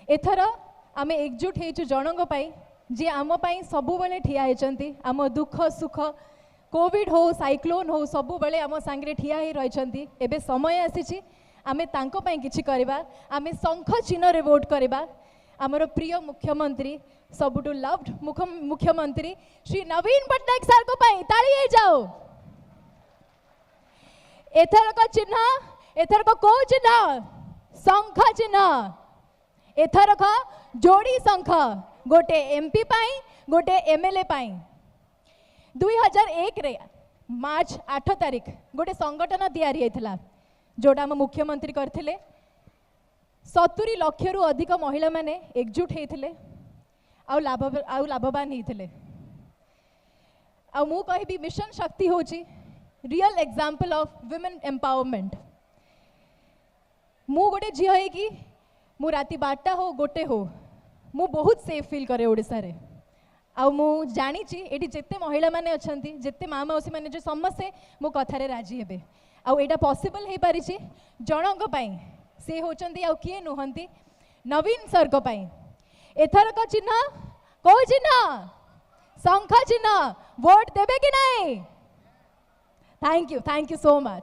एथर आम एकजुट हो जनक जी आम सबु बेले ठिया होती आम दुख सुख कोविड हो साइक्लोन हो सबु बेले आम सांगे ठिया ही रही एबे समय आसी आमे तांको पाई किछि करबा आमे शंख चिन्ह रे वोट करबा आमर प्रिय मुख्यमंत्री सबुटु लव्ड मुख्यमंत्री श्री नवीन पट्टनायक सर को पाई ताली हे जाओ। एथरक चिन्ह एथरक को चिन्ह शंख चिन्ह एथरक जोड़ी शंख गोटे एमपी पाई गोटे एमएलए पाई 2001 रे मार्च 8 तारिख गोटे संगठन तैयारी होता जोटा आम मुख्यमंत्री करथिले 70 लाख रु अधिक महिला माने एकजुट होते लाभवान होते मु कहबी मिशन शक्ति होची real example of women empowerment. मु गोटे झील है कि मु राति 12टा हो गोटे हो मु बहुत सेफ फील करे ओडिसा रे आ मु जानी एटी जिते महिला माने अछंती जिते माँ मौसी माने जो समस्ते मो कथारे राजी हेबे आउ एटा पॉसिबल हे पारि जनक पाई से होचंती आउ किए नुहंती नवीन सर को पाई एथरक चिन्ह को चिन्ह शंख चिन्ह वोट देबे कि नहीं। Thank you so much.